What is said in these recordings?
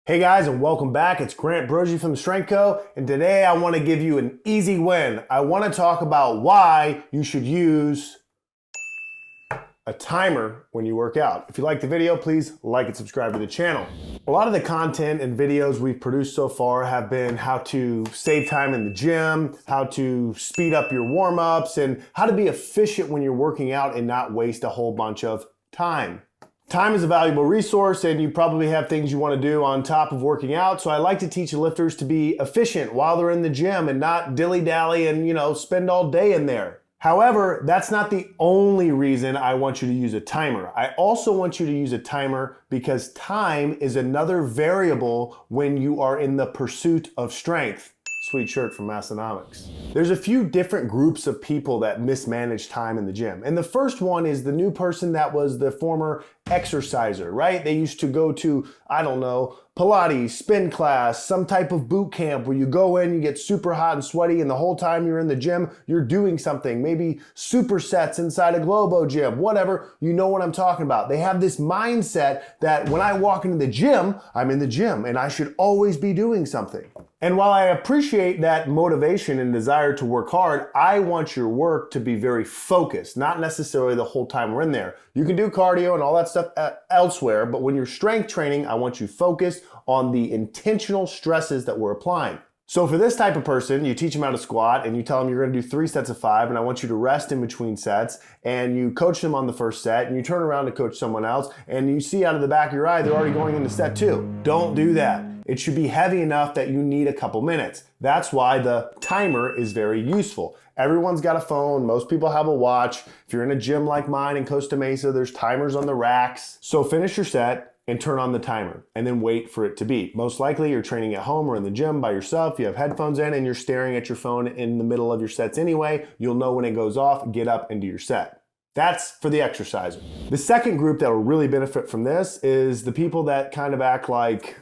Hey guys, and welcome back. It's Grant Broggi from the Strength Co. And today I want to give you an easy win. I want to talk about why you should use a timer when you work out. If you like the video, please like and subscribe to the channel. A lot of the content and videos we've produced so far have been how to save time in the gym, how to speed up your warm-ups, and how to be efficient when you're working out and not waste a whole bunch of time. Time is a valuable resource, and you probably have things you want to do on top of working out. So I like to teach lifters to be efficient while they're in the gym and not dilly-dally and, spend all day in there. However, that's not the only reason I want you to use a timer. I also want you to use a timer because time is another variable when you are in the pursuit of strength. Sweet shirt from Massonomics. There's a few different groups of people that mismanage time in the gym. And the first one is the new person that was the former exerciser, right? They used to go to, Pilates, spin class, some type of boot camp where you go in, you get super hot and sweaty, and the whole time you're in the gym, you're doing something, maybe supersets inside a Globo gym, whatever, you know what I'm talking about. They have this mindset that when I walk into the gym, I'm in the gym and I should always be doing something. And while I appreciate that motivation and desire to work hard, I want your work to be very focused, not necessarily the whole time we're in there. You can do cardio and all that stuff elsewhere, but when you're strength training, I want you focused on the intentional stresses that we're applying. So for this type of person, you teach them how to squat and you tell them you're going to do 3 sets of 5 and I want you to rest in between sets, and you coach them on the first set and you turn around to coach someone else and you see out of the back of your eye they're already going into set 2. Don't do that. It should be heavy enough that you need a couple minutes. That's why the timer is very useful. Everyone's got a phone. Most people have a watch. If you're in a gym like mine in Costa Mesa, there's timers on the racks. So finish your set and turn on the timer and then wait for it to beep. Most likely you're training at home or in the gym by yourself. You have headphones in and you're staring at your phone in the middle of your sets anyway. You'll know when it goes off, get up and do your set. That's for the exerciser. The second group that will really benefit from this is the people that kind of act like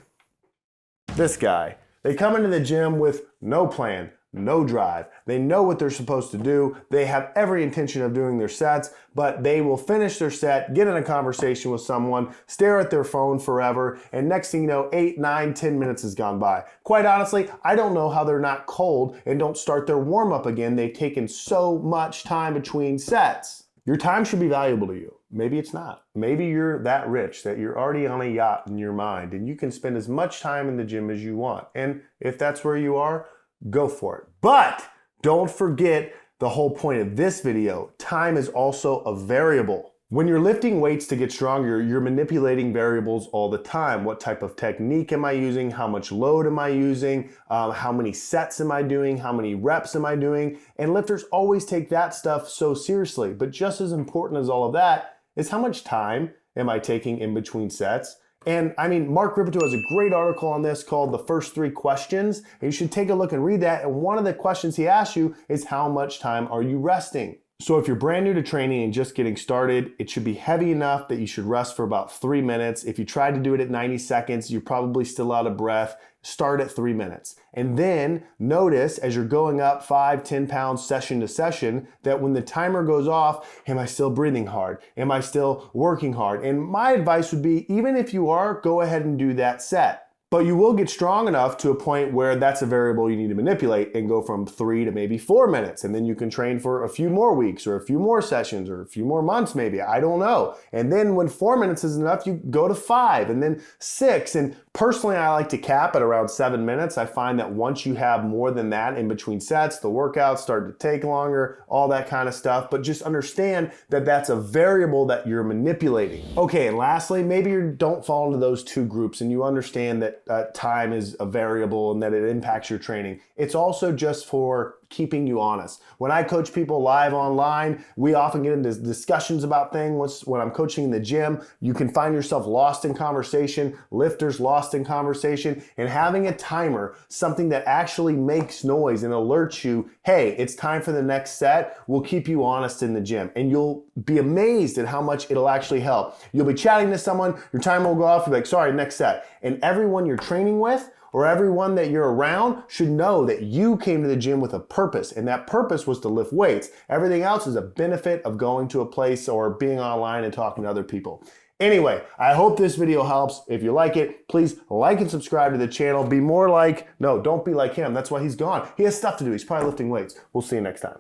this guy. They come into the gym with no plan, no drive. They know what they're supposed to do. They have every intention of doing their sets, but they will finish their set, get in a conversation with someone, stare at their phone forever, and next thing you know, 8, 9, 10 minutes has gone by. Quite honestly, I don't know how they're not cold and don't start their warm-up again. They've taken so much time between sets. Your time should be valuable to you. Maybe it's not. Maybe you're that rich that you're already on a yacht in your mind and you can spend as much time in the gym as you want. And if that's where you are, go for it. But don't forget the whole point of this video. Time is also a variable. When you're lifting weights to get stronger, you're manipulating variables all the time. What type of technique am I using? How much load am I using? How many sets am I doing? How many reps am I doing? And lifters always take that stuff so seriously. But just as important as all of that is how much time am I taking in between sets? And Mark Rippetoe has a great article on this called The First 3 Questions. And you should take a look and read that. And one of the questions he asks you is how much time are you resting? So if you're brand new to training and just getting started, it should be heavy enough that you should rest for about 3 minutes. If you try to do it at 90 seconds, you're probably still out of breath. Start at 3 minutes. And then notice as you're going up 5, 10 pounds session to session that when the timer goes off, am I still breathing hard? Am I still working hard? And my advice would be, even if you are, go ahead and do that set. But you will get strong enough to a point where that's a variable you need to manipulate and go from 3 to maybe 4 minutes. And then you can train for a few more weeks or a few more sessions or a few more months maybe. I don't know. And then when 4 minutes is enough, you go to 5 and then 6. And personally, I like to cap at around 7 minutes. I find that once you have more than that in between sets, the workouts start to take longer, all that kind of stuff. But just understand that that's a variable that you're manipulating. Okay, and lastly, maybe you don't fall into those two groups and you understand that time is a variable and that it impacts your training. It's also just for keeping you honest. When I coach people live online, we often get into discussions about things. When I'm coaching in the gym, you can find yourself lost in conversation, lifters lost in conversation, and having a timer, something that actually makes noise and alerts you, hey, it's time for the next set, will keep you honest in the gym. And you'll be amazed at how much it'll actually help. You'll be chatting to someone, your timer will go off, you'll be like, sorry, next set. And everyone you're training with or everyone that you're around should know that you came to the gym with a purpose, and that purpose was to lift weights. Everything else is a benefit of going to a place or being online and talking to other people. Anyway, I hope this video helps. If you like it, please like and subscribe to the channel. Be more like, no, don't be like him. That's why he's gone. He has stuff to do. He's probably lifting weights. We'll see you next time.